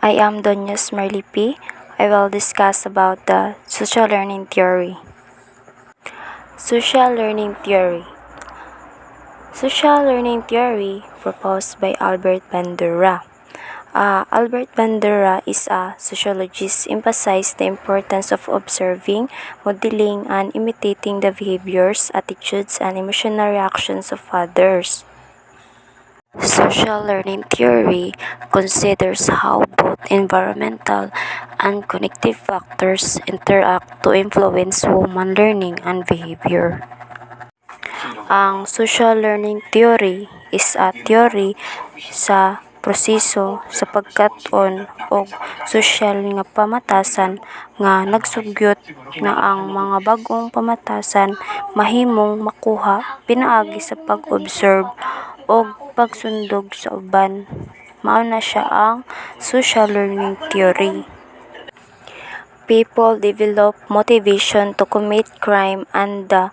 I am Donyas Marlipi. I will discuss about the social learning theory. Social learning theory. Social learning theory proposed by Albert Bandura. Albert Bandura is a sociologist emphasized the importance of observing, modeling, and imitating the behaviors, attitudes, and emotional reactions of others. Social learning theory considers how both environmental and cognitive factors interact to influence human learning and behavior. Ang social learning theory is a theory sa proseso sa pagkat-on og sosyal nga pamatasan nga nagsugyot nga ang mga bag-ong pamatasan mahimong makuha pinaagi sa pag-observe og pagsundog sa uban. Mao na siya ang social learning theory. People develop motivation to commit crime and the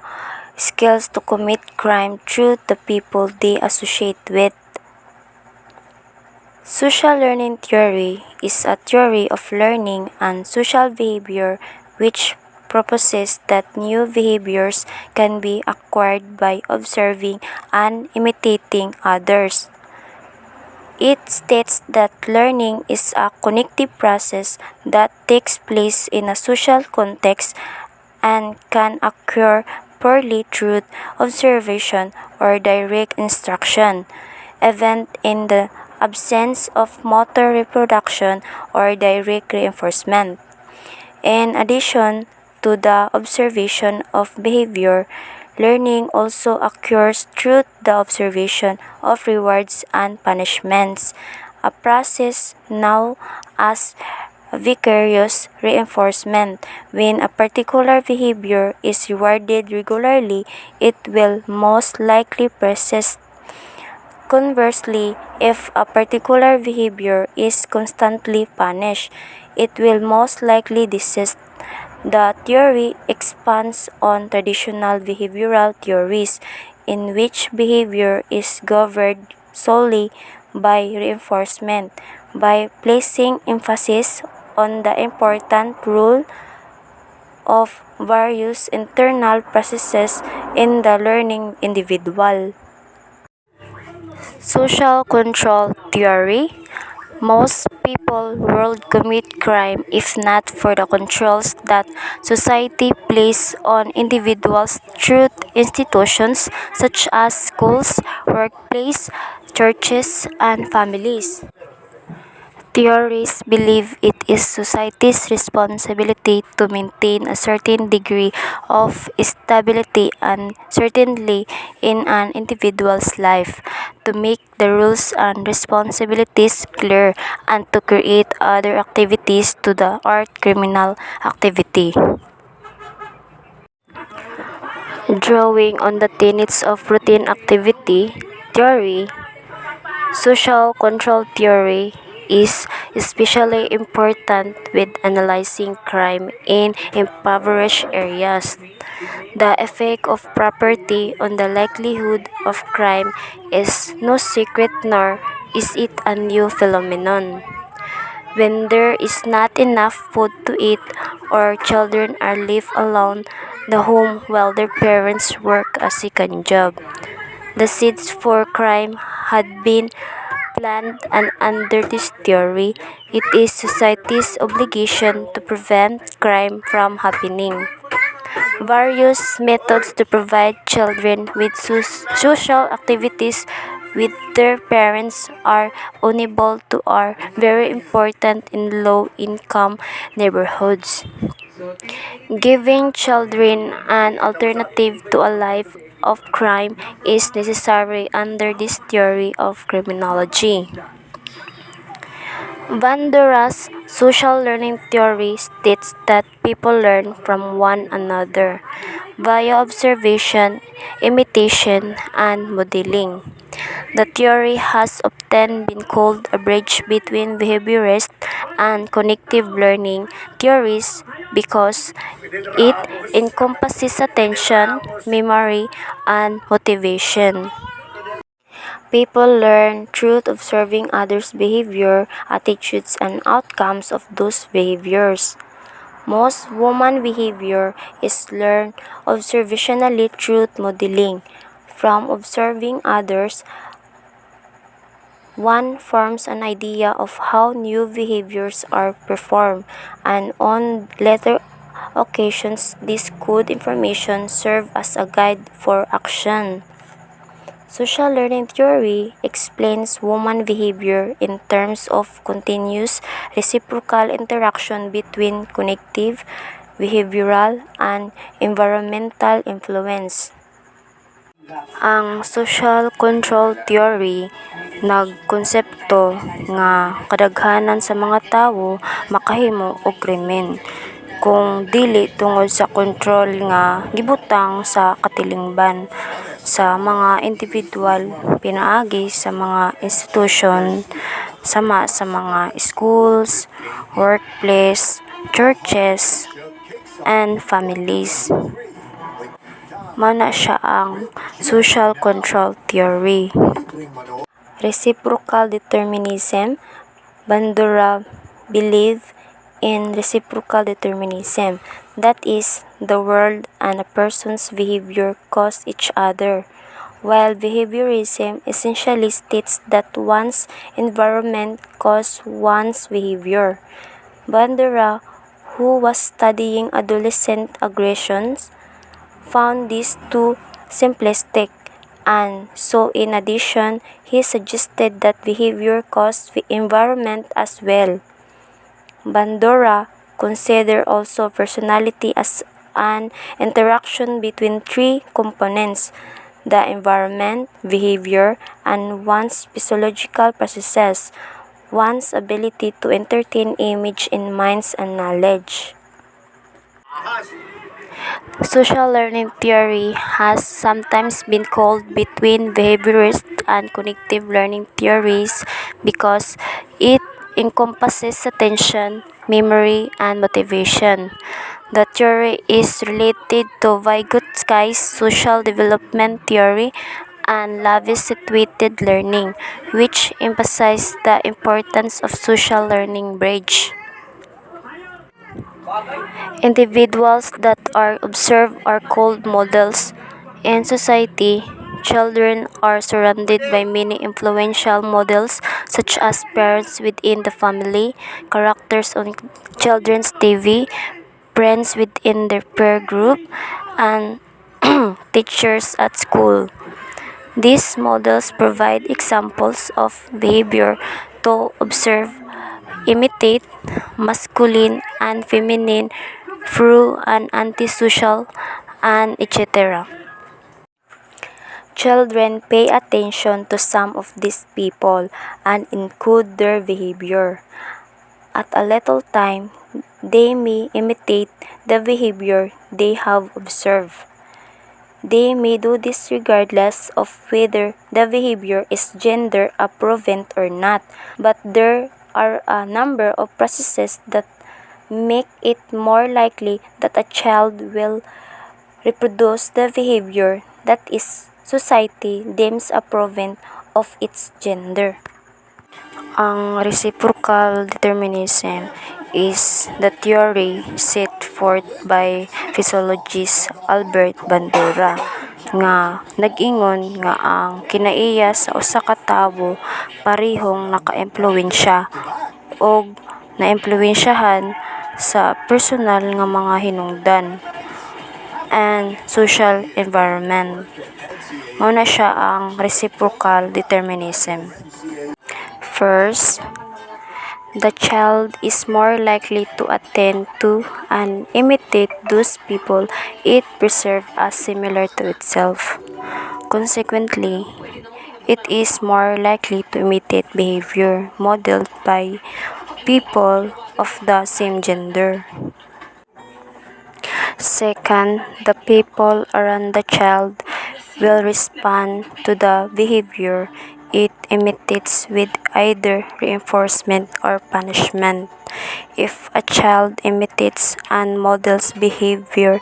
skills to commit crime through the people they associate with. Social learning theory is a theory of learning and social behavior which proposes that new behaviors can be acquired by observing and imitating others. It states that learning is a cognitive process that takes place in a social context and can occur purely through observation or direct instruction, even in the absence of motor reproduction or direct reinforcement. In addition to the observation of behavior, learning also occurs through the observation of rewards and punishments, a process known as vicarious reinforcement. When a particular behavior is rewarded regularly, it will most likely persist. Conversely, if a particular behavior is constantly punished, it will most likely desist. The theory expands on traditional behavioral theories, in which behavior is governed solely by reinforcement, by placing emphasis on the important role of various internal processes in the learning individual. Social control theory. Most people would commit crime if not for the controls that society places on individuals through institutions such as schools, workplaces, churches, and families. Theorists believe it is society's responsibility to maintain a certain degree of stability and certainty in an individual's life, to make the rules and responsibilities clear, and to create other activities to the art criminal activity. Drawing on the tenets of routine activity theory, social control theory is especially important with analyzing crime in impoverished areas. The effect of property on the likelihood of crime is no secret, nor is it a new phenomenon. When there is not enough food to eat or children are left alone the home while their parents work a second job, the seeds for crime had been planned, and under this theory, it is society's obligation to prevent crime from happening. Various methods to provide children with social activities with their parents are unable to are very important in low-income neighborhoods. Giving children an alternative to a life of crime is necessary under this theory of criminology. Bandura's social learning theory states that people learn from one another via observation, imitation, and modeling. The theory has often been called a bridge between behaviorist and cognitive learning theories because it encompasses attention, memory, and motivation. People learn through observing others' behavior, attitudes, and outcomes of those behaviors. Most human behavior is learned observationally through modeling. From observing others, one forms an idea of how new behaviors are performed, and on later occasions, this good information serves as a guide for action. Social learning theory explains human behavior in terms of continuous reciprocal interaction between cognitive, behavioral, and environmental influence. Ang social control theory nagkonsepto nga kadaghanan sa mga tawo makahimo og krimen kung dili tungod sa kontrol nga gibutang sa katilingban sa mga individual pinaagi sa mga institusyon sama sa mga schools, workplace, churches, and families. Mao na siya ang social control theory. Reciprocal determinism. Bandura believed in reciprocal determinism, that is, the world and a person's behavior cause each other, while behaviorism essentially states that one's environment causes one's behavior. Bandura, who was studying adolescent aggressions, found this too simplistic, and so in addition, he suggested that behavior caused the environment as well. Bandura considered also personality as an interaction between three components: the environment, behavior, and one's physiological processes, one's ability to entertain image in minds and knowledge. Social learning theory has sometimes been called between behaviorist and cognitive learning theories because it encompasses attention, memory, and motivation. The theory is related to Vygotsky's social development theory and Lavis-situated learning, which emphasize the importance of social learning bridge. Individuals that are observed are called models. In society, children are surrounded by many influential models such as parents within the family, characters on children's TV, friends within their peer group, and teachers at school. These models provide examples of behavior to observe, imitate, masculine and feminine, through and antisocial, and etc. Children pay attention to some of these people and encode their behavior. At a little time, they may imitate the behavior they have observed. They may do this regardless of whether the behavior is gender appropriate or not, but there are a number of processes that make it more likely that a child will reproduce the behavior that is society deems appropriate of its gender. Ang reciprocal determinism is the theory set forth by physiologist Albert Bandura nga nag-ingon nga ang kinaiya sa usa ka tawo parehong naka-impluwensya og naimpluwensyahan sa personal nga mga hinungdan and social environment. Mao na siya ang reciprocal determinism. First, the child is more likely to attend to and imitate those people it perceives as similar to itself. Consequently, it is more likely to imitate behavior modeled by people of the same gender. Second, the people around the child will respond to the behavior it imitates with either reinforcement or punishment. If a child imitates and models behavior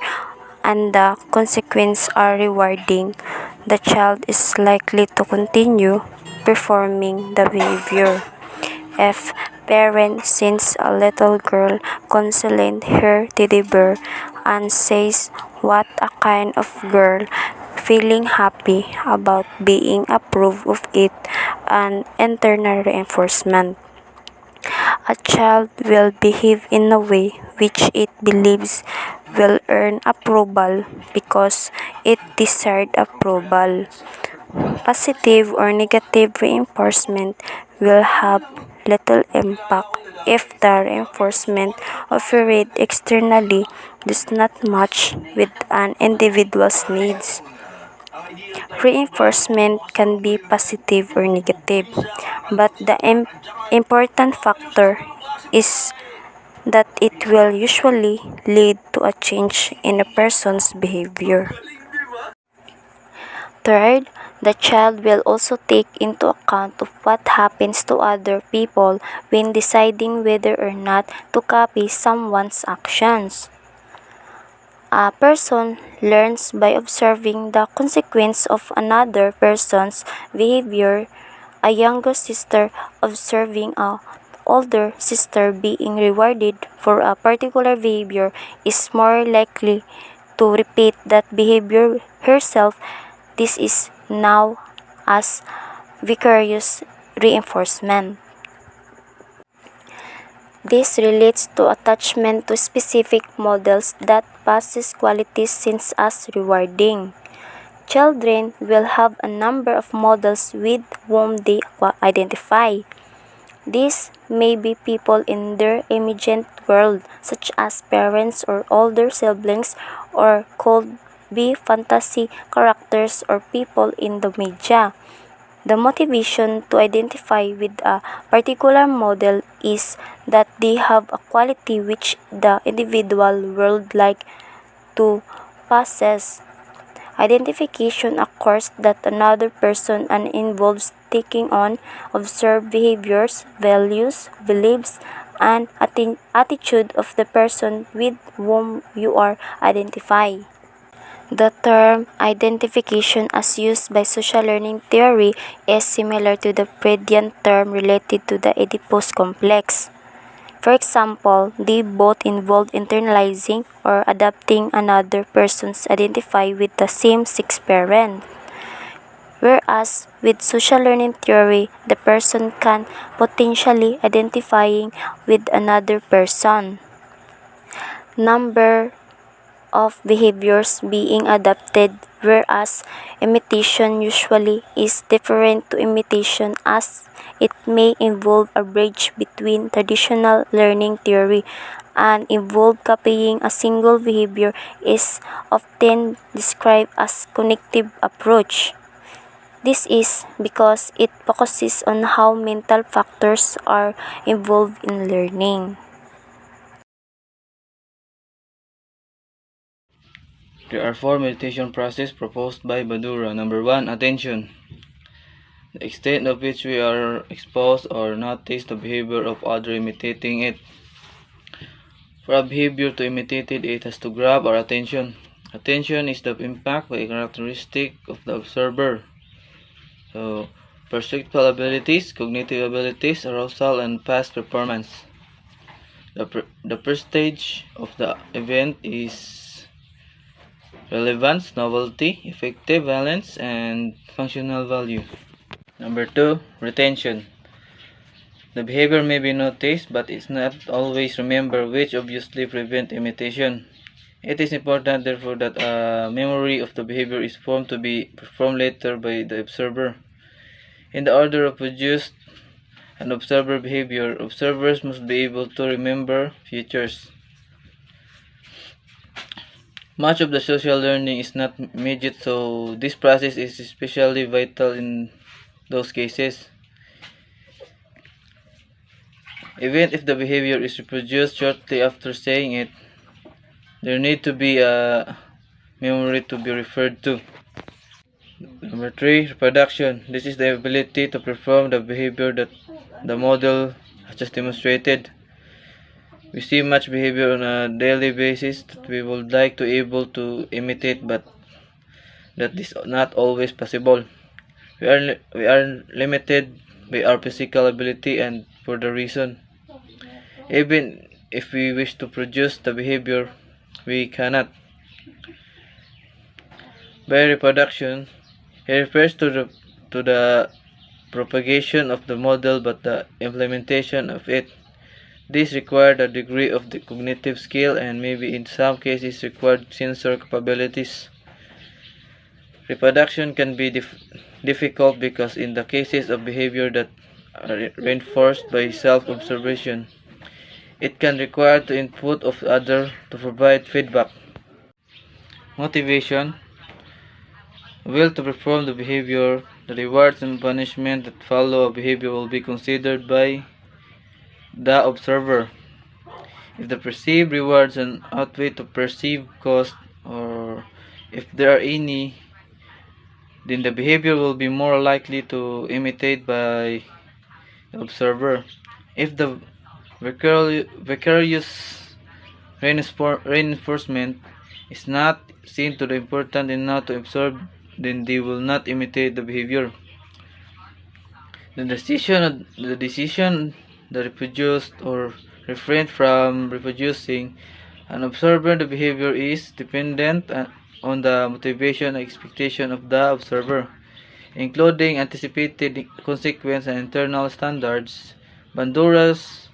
and the consequences are rewarding, the child is likely to continue performing the behavior. If parent sees a little girl concealing her teddy bear and says, "What a kind of girl," feeling happy about being approved of it, and internal reinforcement. A child will behave in a way which it believes will earn approval because it desired approval. Positive or negative reinforcement will have little impact if the reinforcement offered externally does not match with an individual's needs. Reinforcement can be positive or negative, but the important factor is that it will usually lead to a change in a person's behavior. Third, the child will also take into account of what happens to other people when deciding whether or not to copy someone's actions. A person learns by observing the consequence of another person's behavior. A younger sister observing a older sister being rewarded for a particular behavior is more likely to repeat that behavior herself. This is now as vicarious reinforcement. This relates to attachment to specific models that possess qualities seen as rewarding. Children will have a number of models with whom they identify. These may be people in their immediate world, such as parents or older siblings, or could be fantasy characters or people in the media. The motivation to identify with a particular model is that they have a quality which the individual would like to possess. Identification occurs that another person and involves taking on observed behaviors, values, beliefs, and attitude of the person with whom you are identifying. The term identification as used by social learning theory is similar to the Freudian term related to the Oedipus complex. For example, they both involve internalizing or adapting another person's identity with the same-sex parent. Whereas with social learning theory, the person can potentially identifying with another person. Number of behaviors being adapted, whereas imitation usually is different to imitation as it may involve a bridge between traditional learning theory and involve copying a single behavior is often described as cognitive approach. This is because it focuses on how mental factors are involved in learning. There are 4 meditation processes proposed by Badura. Number 1, attention. The extent of which we are exposed or notice the behavior of other imitating it. For a behavior to imitate it, it has to grab our attention. Attention is the impact by a characteristic of the observer. So, perceptual abilities, cognitive abilities, arousal, and past performance. The first stage of the event is relevance, novelty, effective valence, and functional value. Number 2, retention. The behavior may be noticed, but it's not always remembered, which obviously prevents imitation. It is important, therefore, that a memory of the behavior is formed to be performed later by the observer. In the order of produced and observer behavior, observers must be able to remember features. Much of the social learning is not immediate, so this process is especially vital in those cases. Even if the behavior is reproduced shortly after saying it, there need to be a memory to be referred to. Number 3, reproduction. This is the ability to perform the behavior that the model has just demonstrated. We see much behavior on a daily basis that we would like to able to imitate, but that is not always possible. We are limited by our physical ability, and for the reason, even if we wish to produce the behavior, we cannot. By reproduction, he refers to the propagation of the model, but the implementation of it. This required a degree of the cognitive skill and maybe in some cases required sensor capabilities. Reproduction can be difficult because in the cases of behavior that are reinforced by self-observation, it can require the input of other to provide feedback. Motivation, will to perform the behavior, the rewards and punishment that follow a behavior will be considered by the observer. If the perceived rewards and outweigh the perceived cost, or if there are any, then the behavior will be more likely to imitate by the observer. If the vicarious reinforcement is not seen to be important enough to observe, then they will not imitate the behavior. The decision that reproduced or refrain from reproducing an observer the behavior is dependent on the motivation and expectation of the observer, including anticipated consequence and internal standards. Bandura's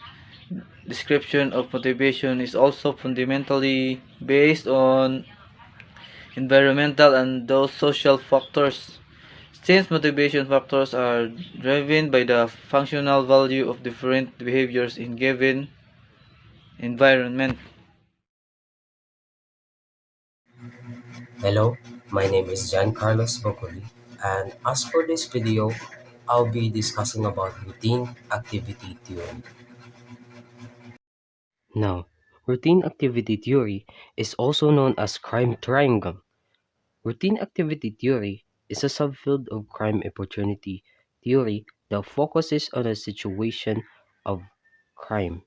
description of motivation is also fundamentally based on environmental and those social factors. Since motivation factors are driven by the functional value of different behaviors in given environment. Hello, my name is John Carlos Bocoli, and as for this video, I'll be discussing about routine activity theory. Now, routine activity theory is also known as crime triangle. Routine activity theory is a subfield of crime opportunity theory that focuses on a situation of crime.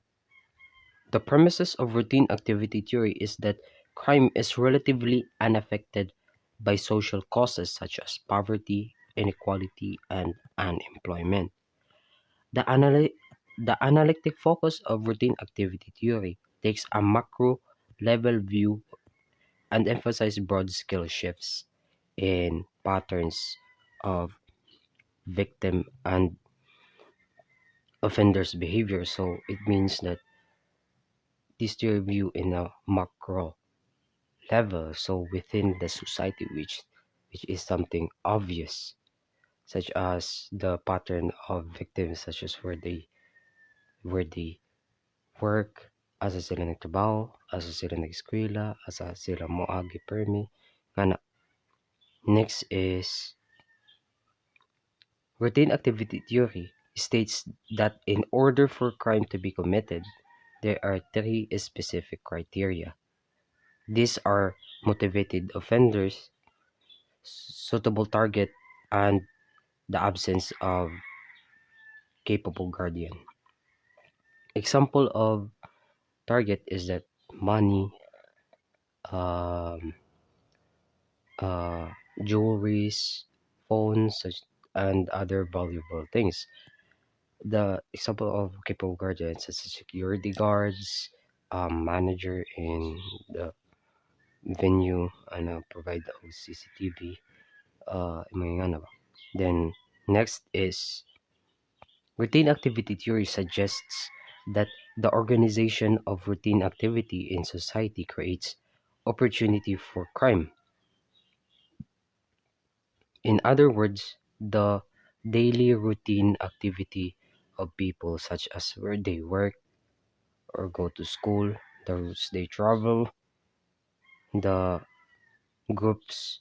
The premises of routine activity theory is that crime is relatively unaffected by social causes such as poverty, inequality, and unemployment. The, analy- the analytic focus of routine activity theory takes a macro level view and emphasizes broad scale shifts in patterns of victim and offender's behavior. So it means that this theory view in a macro level, so within the society, which is something obvious, such as the pattern of victims, such as where they work, asa sila nagtrabaho, asa sila nag-eskwela, asa sila moagi permi. Ngana. Next is routine activity theory states that in order for crime to be committed, there are three specific criteria. These are motivated offenders, suitable target, and the absence of capable guardian. Example of target is that money, um, uh, jewelries, phones, and other valuable things. The example of capable guardians such as security guards, manager in the venue, and provide the CCTV. Mga nga na ba? Then next is routine activity theory suggests that the organization of routine activity in society creates opportunity for crime. In other words, the daily routine activity of people, such as where they work or go to school, the routes they travel, the groups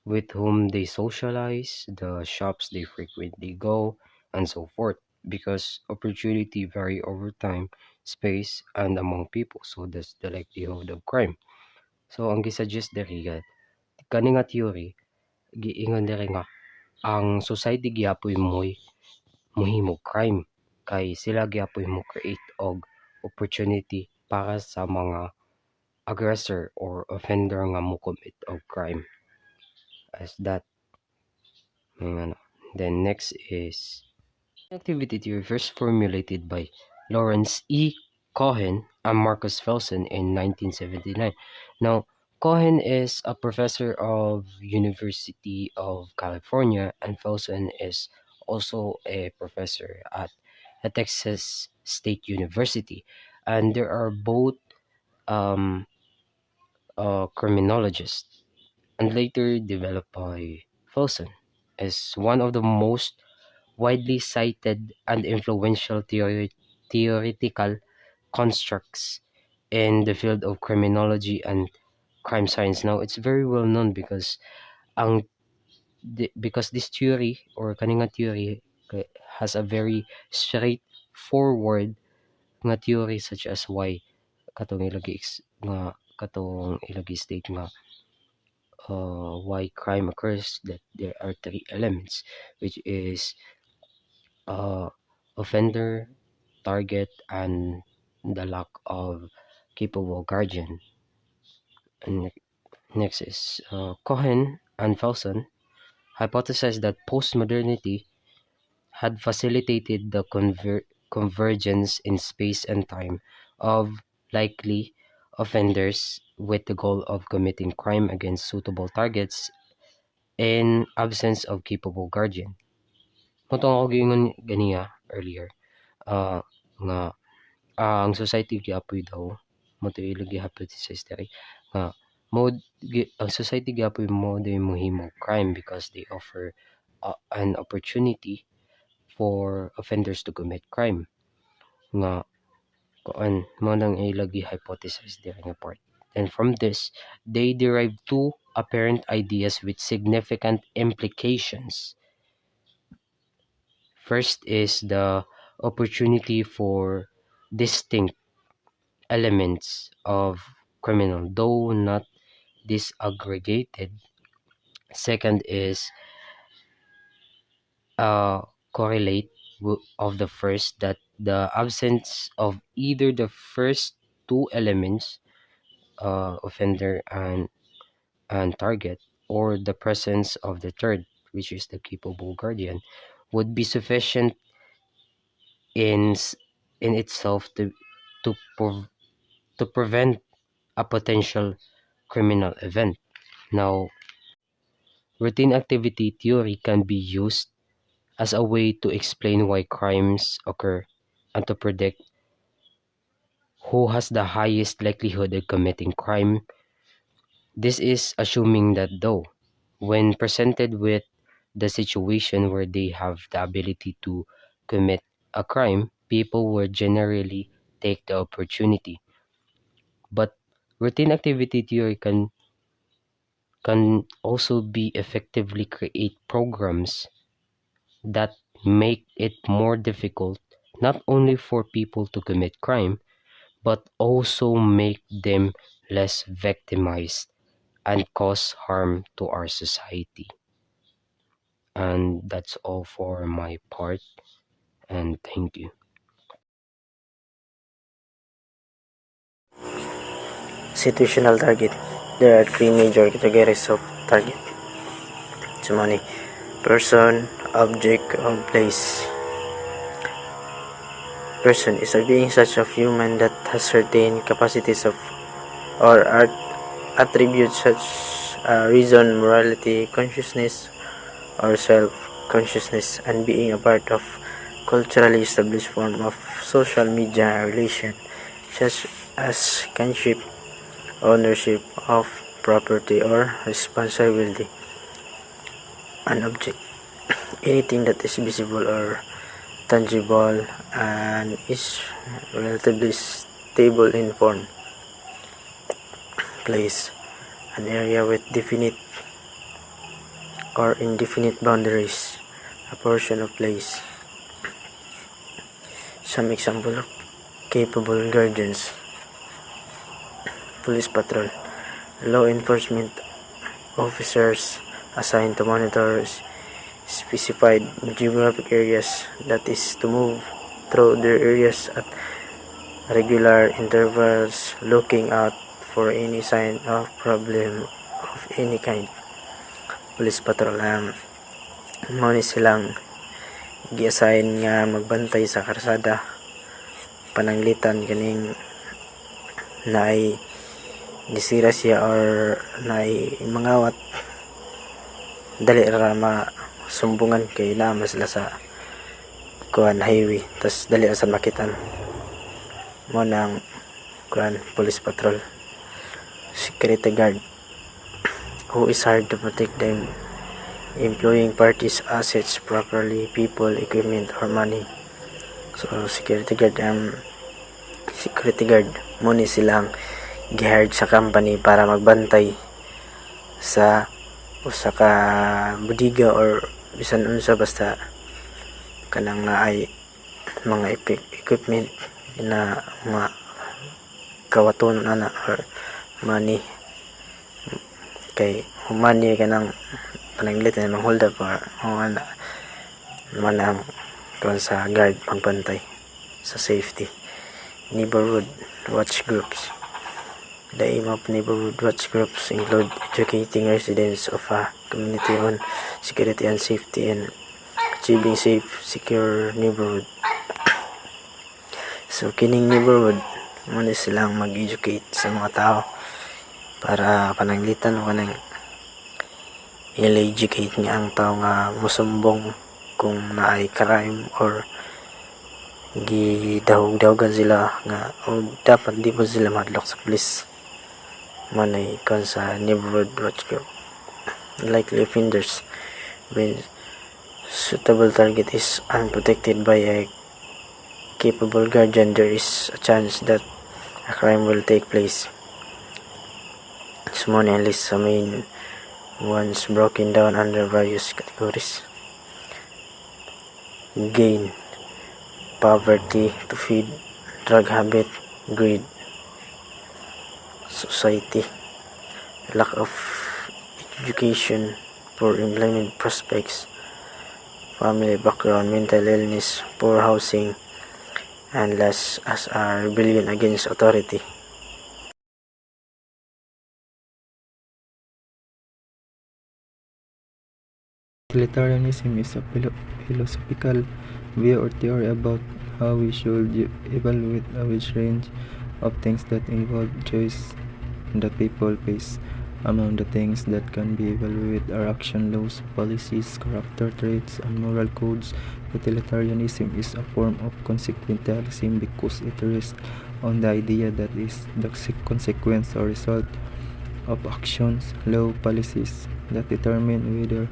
with whom they socialize, the shops they frequently go, and so forth. Because opportunity vary over time, space, and among people. So that's the likelihood of crime. So ang gisuggest diri kani nga theory giingon diri nga ang society giapoy mohimog crime kay sila giapoy mo create og opportunity para sa mga aggressor or offender nga mo commit of crime. as that. Then next is activity theory, first formulated by Lawrence E. Cohen and Marcus Felsen in 1979. Now, Cohen is a professor of University of California, and Felsen is also a professor at Texas State University, and they are both um, criminologists, and later developed by Felsen, is one of the most widely cited and influential theoretical constructs in the field of criminology and crime science. Now, it's very well known because ang because this theory or kaninga theory has a very straightforward nga theory, such as why katong ilagi state nga why crime occurs, that there are three elements, which is uh, offender, target, and the lack of capable guardian. And next is Cohen and Felsen hypothesized that postmodernity had facilitated the convergence in space and time of likely offenders with the goal of committing crime against suitable targets in absence of capable guardian. Motong ako gingon ganiya earlier, nga ang society gyapon daw mo ilagi hypothesis diri nga ang society gyapon mo day mohimo crime because they offer an opportunity for offenders to commit crime, nga kuan mo nang ilagi hypothesis diri nga part. And from this, they derive two apparent ideas with significant implications. First is the opportunity for distinct elements of criminal, though not disaggregated. Second is correlate of the first, that the absence of either the first two elements, offender and target, or the presence of the third, which is the capable guardian, would be sufficient in in itself to prov- to prevent a potential criminal event. Now, routine activity theory can be used as a way to explain why crimes occur and to predict who has the highest likelihood of committing crime. This is assuming that, though, when presented with the situation where they have the ability to commit a crime, people will generally take the opportunity. But routine activity theory can also be effectively create programs that make it more difficult not only for people to commit crime, but also make them less victimized and cause harm to our society. And that's all for my part, and thank you. Situational target. There are three major categories of target. Money, person, object, or place. Person is a being such of human that has certain capacities of or attributes such reason, morality, consciousness, or self-consciousness, and being a part of culturally established form of social media relation, such as kinship, ownership of property, or responsibility. An object, anything that is visible or tangible and is relatively stable in form. Place, an area with definite or indefinite boundaries, a portion of place. Some example of capable guardians: police patrol, law enforcement officers assigned to monitor specified geographic areas, that is, to move through their areas at regular intervals, looking out for any sign of problem of any kind. police patrol mao ni silang gi-assign nga magbantay sa karsada pananglitan kaning naay gisira siya or naay mangawat dali ra masumbungan kay naman sila sa kuan highway tas dali ra sa makitan mo nang kuan police patrol. Security guard who is hired to protect them employing parties assets properly, people, equipment or money. So security guard mo ni silang gihired sa company para magbantay sa usa ka budiga or bisan unsa basta kanang naay mga equipment na mga kawaton ana or money kay money kanang pananglit na hold up or ana manang tuwan sa guard pagbantay sa safety. Neighborhood watch groups. The aim of neighborhood watch groups include educating residents of a community on security and safety and achieving safe, secure neighborhood. So kining neighborhood muna silang mag-educate sa mga tao para pananglitan o kanang i-educate nga ang tao nga musumbong kung naay crime or gidahog-dahogan sila nga o dapat di pa sila madlock sa police manay kon sa neighborhood watch group. Likely offenders when suitable target is unprotected by a capable guardian, there is a chance that a crime will take place. Small and list sa main ones broken down under various categories. Gain, poverty to feed, drug habit, greed. Society, lack of education, poor employment prospects, family background, mental illness, poor housing, and last as a rebellion against authority. Utilitarianism is a philosophical view or theory about how we should evaluate a wide range of things that involve choice that people face. Among the things that can be evaluated are action laws, policies, character traits, and moral codes. Utilitarianism is a form of consequentialism because it rests on the idea that is the consequence or result of actions, law, policies that determine whether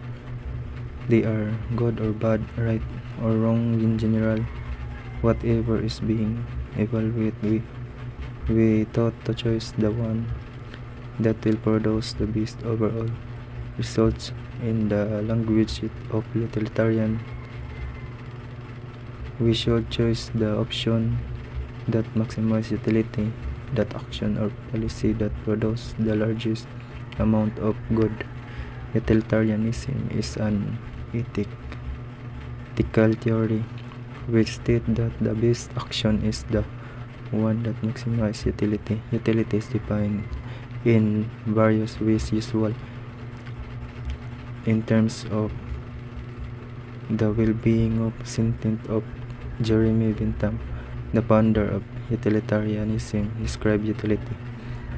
they are good or bad, right or wrong in general. Whatever is being evaluated, we thought to choose the one that will produce the best overall results. In the language of utilitarian, we should choose the option that maximizes utility, that action or policy that produces the largest amount of good. Utilitarianism is an ethical theory which states that the best action is the one that maximizes utility. Utility is defined in various ways, usual in terms of the well-being of sentient of Jeremy Bentham, the founder of utilitarianism, described utility.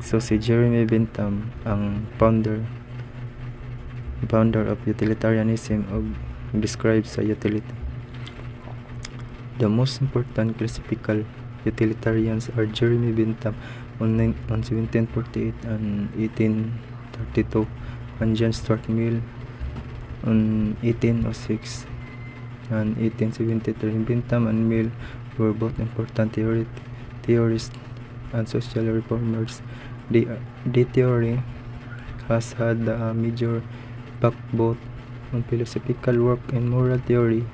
So si Jeremy Bentham ang founder of utilitarianism describes sa utility. The most important classical utilitarians are Jeremy Bentham on 1748 and 1832 and John Stuart Mill on 1806 and 1873. Bentham and Mill were both important theorists and social reformers. The theory has had a major impact both on philosophical work and moral theory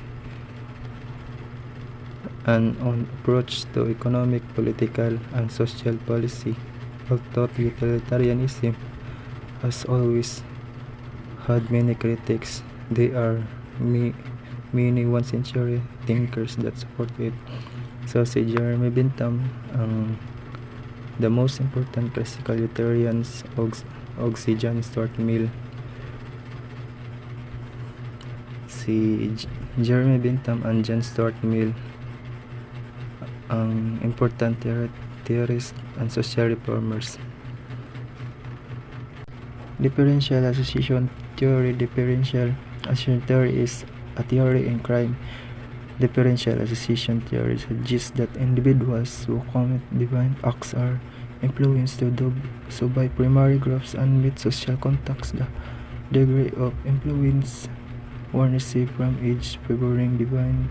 and on approach to economic, political, and social policy. Although utilitarianism has always had many critics, there are many one-century thinkers that support it. So si Jeremy Bentham ang the most important classical utilitarians og si John Stuart Mill si Jeremy Bentham and John Stuart Mill ang important theorists and social reformers. Differential association theory. Differential association theory is a theory in crime. Differential association theory suggests that individuals who commit divine acts are influenced to do so by primary groups and with social contacts. The degree of influence one receives from each favoring divine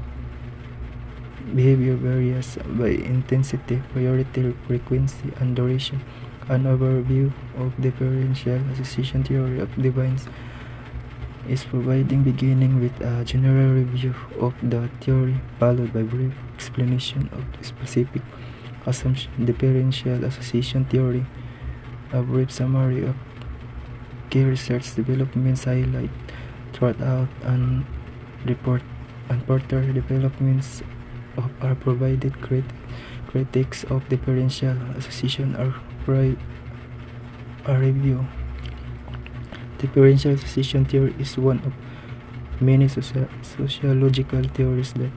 behavior varies by intensity, priority, frequency, and duration. An overview of differential association theory of divines is providing, beginning with a general review of the theory, followed by brief explanation of the specific assumption. Differential association theory. A brief summary of key research developments highlight throughout and report and further developments are provided. Critics of differential association are review. Differential association theory is one of many sociological theories that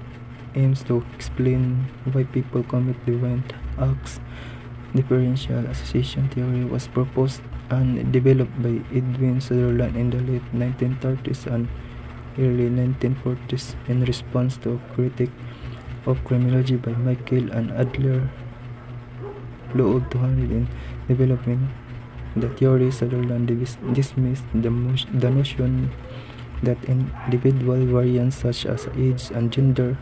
aims to explain why people commit divine acts. Differential association theory was proposed and developed by Edwin Sutherland in the late 1930s and early 1940s in response to a critique of criminology by Michael and Adler. Law of 200 in development the theory, Sutherland dismissed the notion that individual variants such as age and gender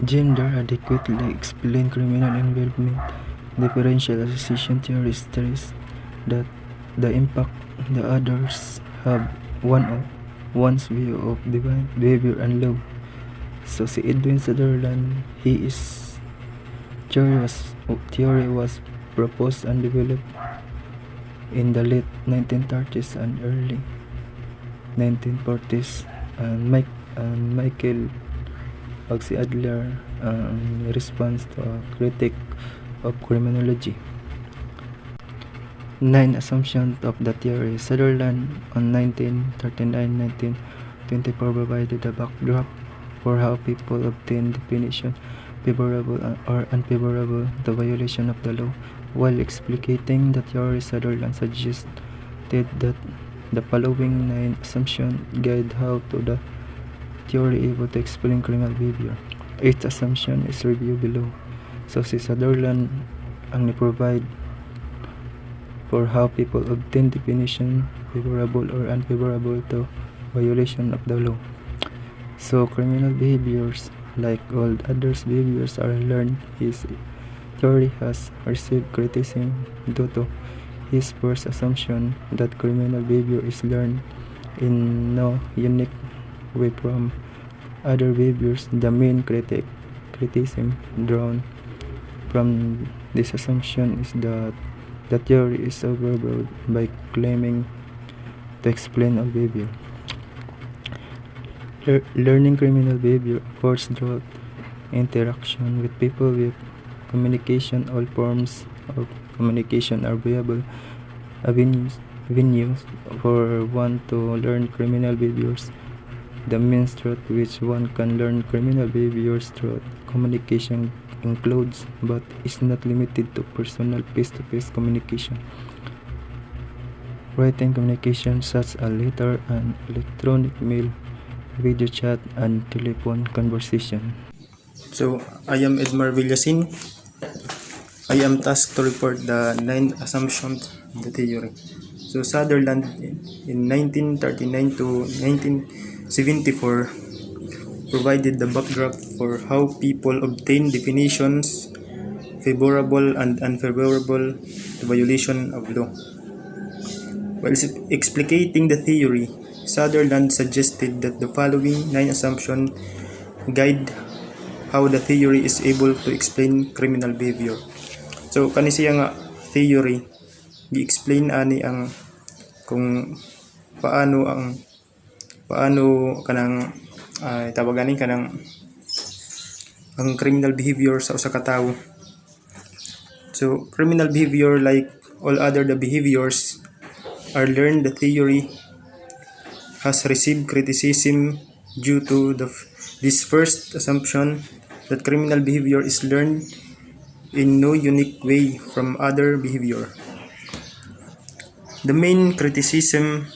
adequately explain criminal involvement. Differential association theory stressed that the impact the others have one's view of divine behavior and law. So si Edwin Sutherland, his theory was proposed and developed in the late 1930s and early 1940s, and Michael si Adler in response to a critique of criminology. 9 assumptions of the theory. Sutherland on 1939-1924 provided a backdrop for how people obtain definition favorable or unfavorable to violation of the law. While explicating the theory, Sutherland suggested that the following 9 assumptions guide how to the theory able to explain criminal behavior. Each assumption is reviewed below. So si Sutherland ang ni-provide for how people obtain definition favorable or unfavorable to violation of the law. So criminal behaviors, like all others behaviors, are learned. His theory has received criticism due to his first assumption that criminal behavior is learned in no unique way from other behaviors. The main criticism drawn from this assumption is that the theory is overbroad by claiming to explain all behavior. Learning criminal behavior occurs through interaction with people with communication. All forms of communication are viable avenues for one to learn criminal behaviors. The means through which one can learn criminal behaviors through communication includes, but is not limited to, personal face-to-face communication, written communication such as letter and electronic mail, video chat, and telephone conversation. So, I am Edmar Villasin. I am tasked to report the 9 assumptions of the theory. So, Sutherland in 1939 to 1974 provided the backdrop for how people obtain definitions favorable and unfavorable to violation of law. While explicating the theory, Sutherland suggested that the following 9 assumptions guide how the theory is able to explain criminal behavior. So kani siya nga theory gi-explain ani ang kung paano kanang tawagan kanang ang criminal behavior sa usa ka tawo. So criminal behavior, like all other the behaviors, are learned, the theory has received criticism due to this first assumption that criminal behavior is learned in no unique way from other behavior. The main criticism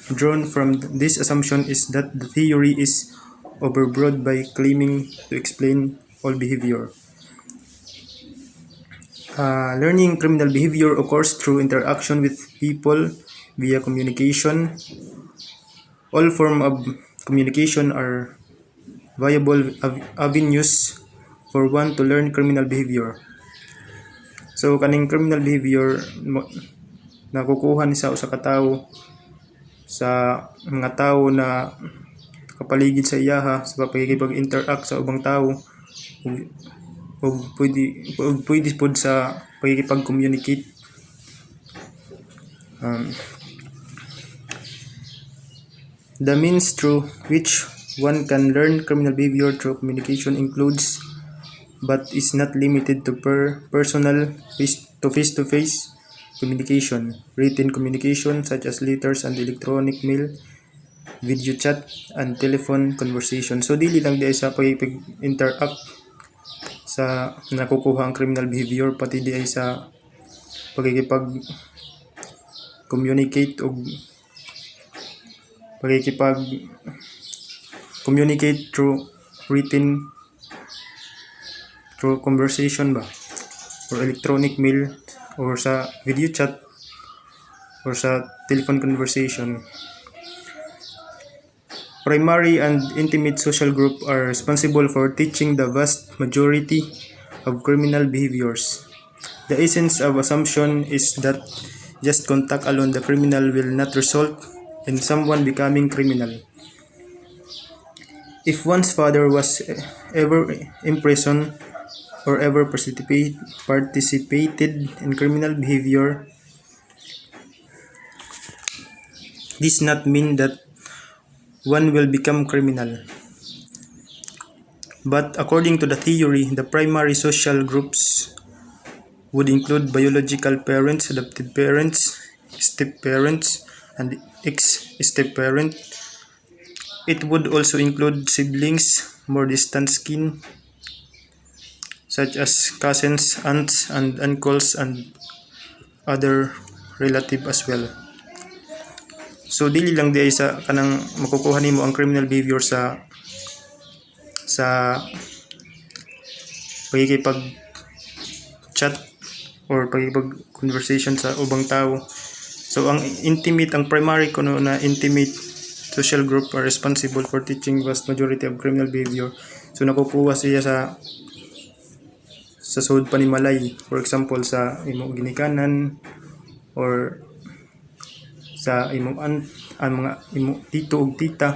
drawn from this assumption is that the theory is overbroad by claiming to explain all behavior. Learning criminal behavior occurs through interaction with people via communication. All forms of communication are viable avenues for one to learn criminal behavior. So kaning criminal behavior nakukuha ni sa usa ka tawo sa mga tawo na kapaligid sa iyaha sa pagkikipag-interact sa ubang tawo ug pwede pod sa pagkikipag-communicate. The means through which one can learn criminal behavior through communication includes but is not limited to personal face-to-face communication, written communication such as letters and electronic mail, video chat, and telephone conversation. So dili lang di sa pag-interact sa nakukuha ang criminal behavior, pati di ay sa pagkikipag-communicate o pagkikipag-communicate through written, through conversation ba, or electronic mail, or sa video chat, or sa telephone conversation. Primary and intimate social group are responsible for teaching the vast majority of criminal behaviors. The essence of assumption is that just contact alone the criminal will not result in someone becoming criminal. If one's father was ever imprisoned or ever participated in criminal behavior, this not mean that one will become criminal. But according to the theory, the primary social groups would include biological parents, adopted parents, step-parents, and ex-step-parent. It would also include siblings, more distant kin, such as cousins, aunts, and uncles, and other relative as well. So dili lang di ay sa kanang makukuha nimo ang criminal behavior sa pagkikipag chat or pagkikipag conversation sa ubang tao. So ang primary kuno na intimate social group are responsible for teaching vast majority of criminal behavior. So nakukuha siya sa sud panimalay, for example sa imong ginikanan or sa imong mga imong tito ug tita.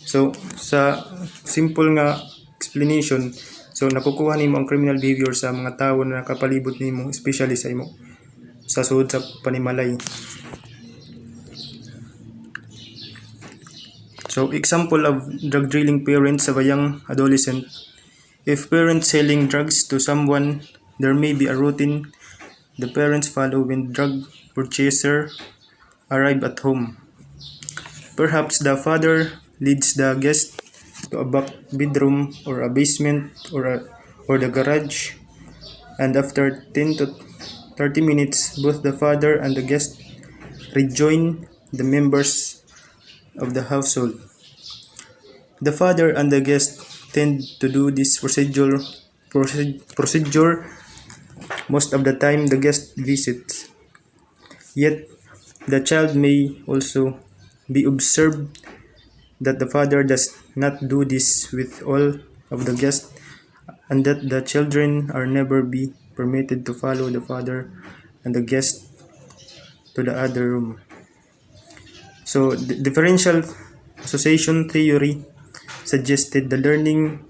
So sa simple nga explanation, so nakukuha nimo ang criminal behavior sa mga tawo na nakapalibot nimo, especially sa imo sa sud sa panimalay. So example of drug dealing parents of a young adolescent. If parents selling drugs to someone, there may be a routine the parents follow when drug purchaser arrive at home. Perhaps the father leads the guest to a back bedroom or a basement or the garage, and after 10 to 30 minutes, both the father and the guest rejoin the members of the household. The father and the guest tend to do this procedure most of the time the guest visits. Yet, the child may also be observed that the father does not do this with all of the guests, and that the children are never be permitted to follow the father and the guest to the other room. So, the differential association theory suggested the learning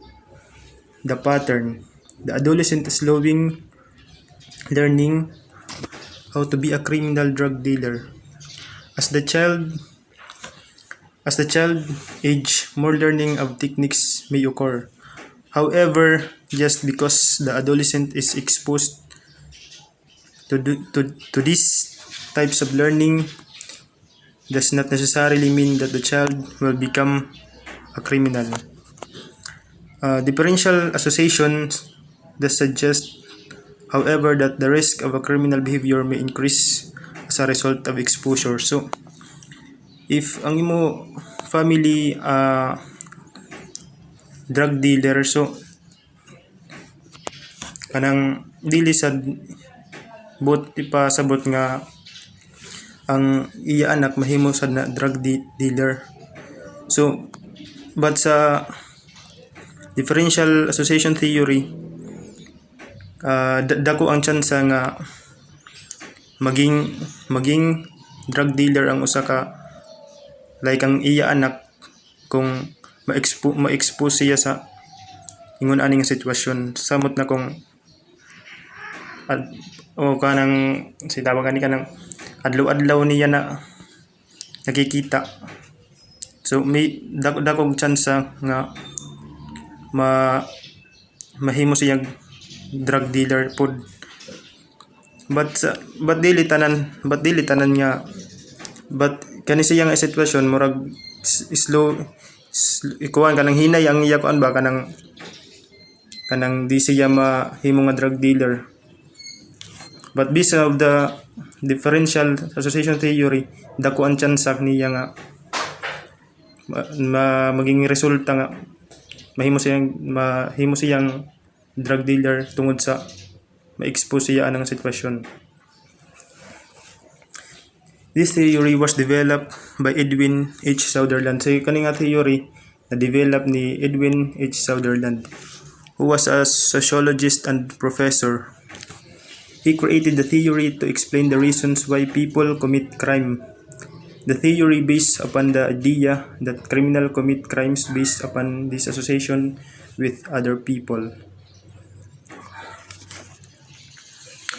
the pattern. The adolescent is learning how to be a criminal drug dealer. As the child age, more learning of techniques may occur. However, just because the adolescent is exposed to this types of learning does not necessarily mean that the child will become a criminal. Differential association does suggest, however, that the risk of a criminal behavior may increase as a result of exposure. So, if ang imo family drug dealer, so kanang dili sad bot ipasabot nga ang iya anak mahimo sad na drug dealer. So, but sa differential association theory, dako ang tsansa nga maging drug dealer ang usa ka, like ang iya anak, kung ma-expose siya sa ingon ani nga sitwasyon, samot na kung o kanang sitawag ani kanang adlaw-adlaw niya na nakikita. So may dakong tsansa nga mahimo siyang drug dealer pod. But dili tanan nga, but kani siya nga sitwasyon murag slow ikuan kanang hinay ang iya kuan ba kanang di siya mahimo nga drug dealer. But based of the differential association theory, dako ang tsansa niya nga maging resulta nga mahimo siyang drug dealer tungod sa ma-expose siya anang sitwasyon. This theory was developed by Edwin H. Sutherland. So kani nga theory na develop ni Edwin H. Sutherland, who was a sociologist and professor. He created the theory to explain the reasons why people commit crime. The theory based upon the idea that criminals commit crimes based upon this association with other people.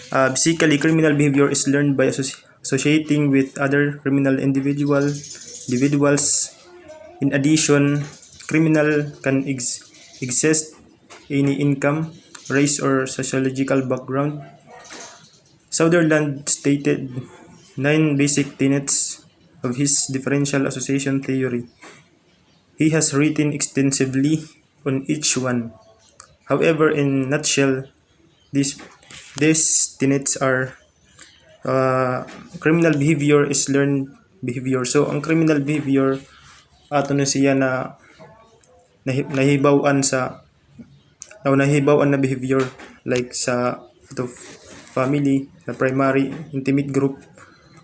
Basically, criminal behavior is learned by associating with other criminal individuals. In addition, criminal can exist any income, race, or sociological background. Sutherland stated 9 basic tenets of his differential association theory. He has written extensively on each one. However, in a nutshell, these tenets are criminal behavior is learned behavior. So, ang criminal behavior ato na siya na nahibawan na behavior, like sa family, na primary, intimate group,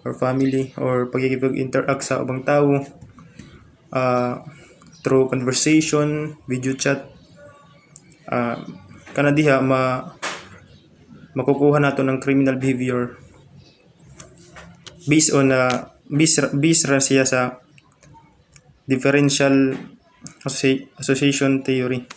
or family, or pagkikipag-interact sa ubang tao through conversation, video chat, kana diha makukuha nato ng criminal behavior based on based ra siya sa differential association theory.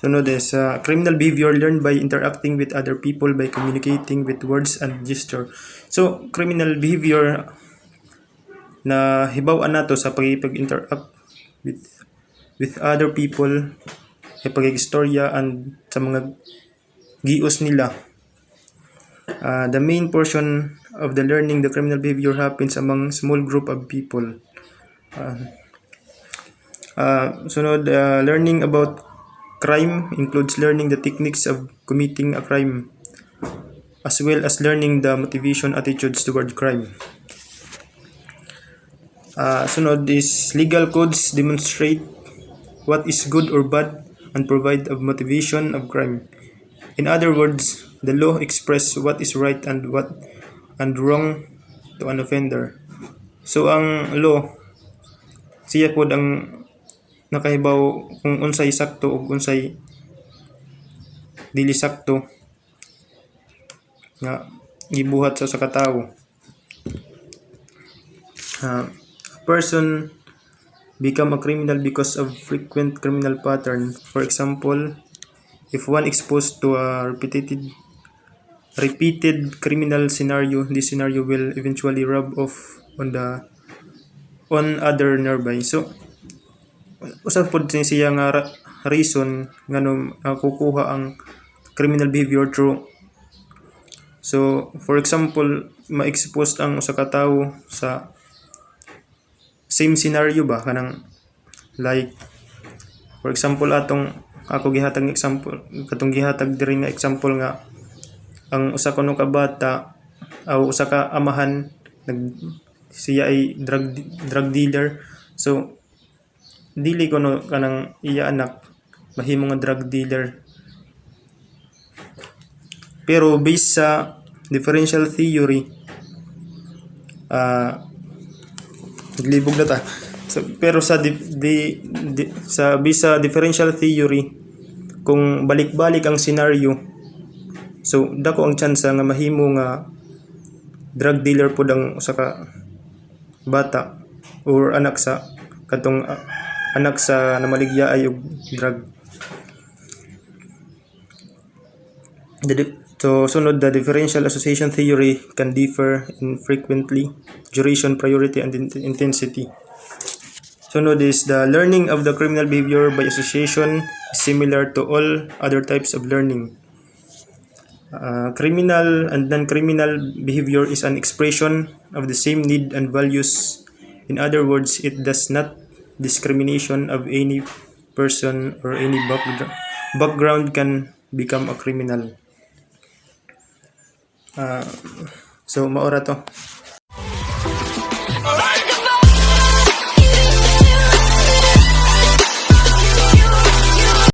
Sunod is criminal behavior learned by interacting with other people by communicating with words and gesture. So, criminal behavior na hibaw-an nato sa pag-interact with other people, sa pag-istorya and sa mga gios nila. The main portion of the learning the criminal behavior happens among small group of people. Sunod, learning about crime includes learning the techniques of committing a crime, as well as learning the motivation attitudes toward crime. Sunod is legal codes demonstrate what is good or bad and provide a motivation of crime. In other words, the law express what is right and wrong to an offender. So ang law siya pod ang nakahibaw kung unsay sakto ug unsay dili sakto nga gibuhat sa katawo. A person become a criminal because of frequent criminal pattern. For example, if one exposed to a repeated criminal scenario, this scenario will eventually rub off on other nearby. So, usap pod siya nga reason nganong kukuha ang criminal behavior through. So for example, ma-expose ang usa ka tawo sa same scenario ba kanang like for example ako gihatag nga example katong gihatag diri nga example nga ang usa kuno ka bata o usa ka amahan siya ay drug dealer. So dili kuno kanang iya anak mahimo nga drug dealer, pero based sa differential theory naglibog na ta. So, pero sa based sa differential theory, kung balik-balik ang scenario, so dako ang chance nga mahimo nga drug dealer pud ang usa ka bata or anak sa katong anak sa namaligyaay og drug. So sunod, the differential association theory can differ in frequently, duration, priority, and intensity. Sunod is the learning of the criminal behavior by association is similar to all other types of learning. Criminal and non-criminal behavior is an expression of the same need and values. In other words, it does not discrimination of any person or any background can become a criminal. So maora to.